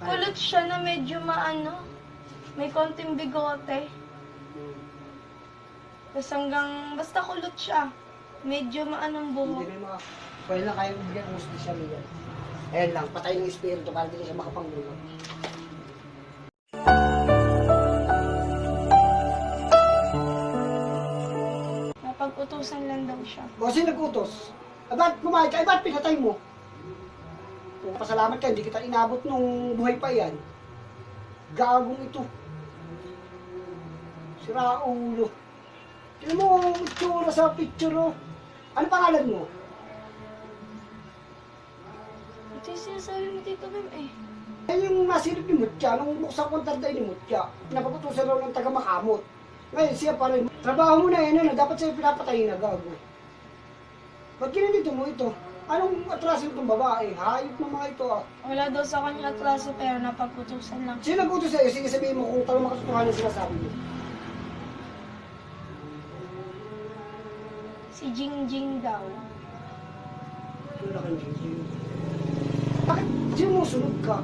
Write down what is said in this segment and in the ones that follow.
Kulot siya na medyo maano. May konting bigote. Tapos hanggang, basta kulot siya. Medyo maanong buhok. Hindi na yung mga, pwede na kayang bigyan ng gusto siya niya. Ayan lang, patay ng espiritu para hindi na siya makapanggulo. Napag-utusan lang daw siya. O, sino nag-utos? Ba't kumain ka? Ba't pinatay mo? Kung pasalamat ka, hindi kita inabot nung buhay pa yan. Gagong ito. Sira ulo. Tignan mo ang itsura sa picture, oh. Ano pangalan mo? Ito yung sinasabi mo dito, Bim, eh. Yan yung nasilip ni Mutya, nung buksan ko ang tarday ni Mutya. Napagutusan raw ng taga-makamot. Ngayon, siya pa rin. Trabaho mo na yan, ano, dapat sa'yo pinapatayin na gago. Ba't ginanito mo ito? Anong atraso itong babae? Hayop ng mga ito, ah. Wala daw sa kanya atraso pero napag-utusan lang siya. Sino nag-utos sa'yo? Sige, sabihin mo kung talagang makatotohanan ang sinasabi mo. Si Jingjing daw. Wala kang Jingjing. Bakit sinusunod ka?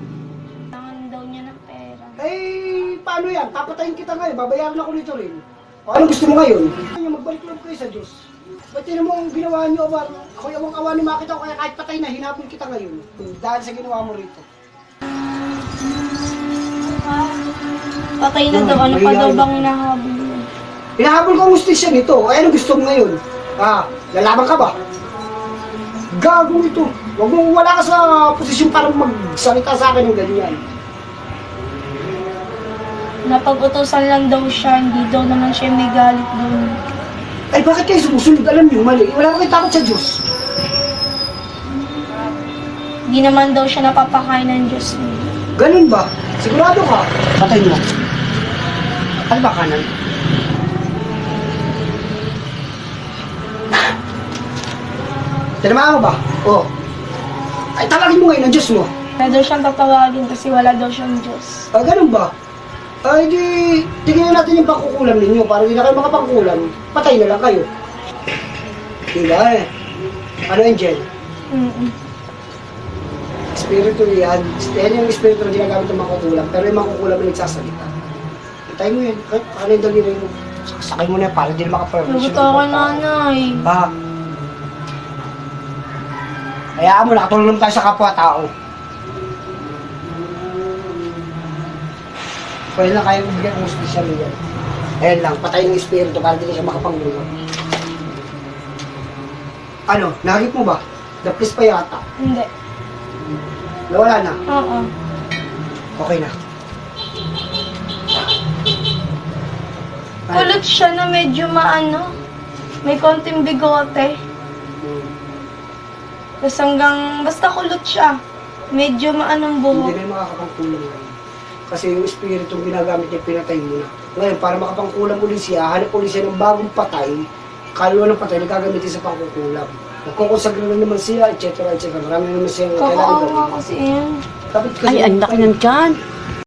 Kailangan daw niya ng pera. Eh, paano yan? Papatayin kita ngayon. Babayaran ako nito rin. O, anong gusto mo ngayon? Magbalik lang kayo sa Diyos. Ba't yun mo ang ginawa niyo? Ako yung awa ni makita ko kaya kahit patay na, hinapon kita ngayon. Dahil sa ginawa mo rito. Patay na daw. Ano pa daw bang hinahabol mo? Hinahabol ko ang justisya nito. Ay, anong gusto mo ngayon? Ah, lalaban ka ba? Gago ito. Wala ka sa posisyon para magsalita sa akin ng ganyan. Napag-utusan lang daw siya. Hindi daw naman siya may galit doon. Ay, bakit kayo sumusunod? Alam niyo, mali. Wala ba kayo takot sa Diyos? Hindi naman daw siya napapakain ng Diyos. Ganun ba? Sigurado ka? Patay mo. Ano ba kanan? Tinamaan mo ba? Oo. Ay, tawagin mo ngayon ang Diyos mo. Wala daw siyang tatawagin kasi wala daw siyang Diyos. Ah, ganun ba? Ay, di, tignan natin yung pangkukulam ninyo para hindi na kayo makapangkulam. Patay na lang kayo. Diba eh? Ano, Angel? Espiritu yan. Yan yung espiritu na ginagamit ng makukulam. Pero yung makukulam na nagsasalita. Itay mo yan. Ano yung daliri mo? Sakay mo na yan para hindi na makapermission. Lagot ako kay nanay. Ah. Hayaan mo, nakatulong tayo sa kapwa-tao. Pwede na kayong bigyan ng justisya niya. Ayan lang, patay ng espiritu para hindi na siya makapanggulo. Ano, nakikip mo ba? Daplis pa yata. Hindi. Nawala na. Oo. Okay na. Kulot siya na medyo maano. May konting bigote. Tapos hanggang, basta kulot siya. Medyo maanong buhok. Hindi na yung makakapangkulam ngayon. Kasi yung espiritu ginagamit niya, pinatay mo na. Ngayon, para makapangkulam ulit siya, hanap ulit siya ng bagong patay, kaluluwa ng patay na gagamitin sa pangkukulam. Magkukonsagra na naman siya, etc. etc. Marami naman siya Kakaawa kasi yan. Dapat kasi Ay, ang laki ng tiyan.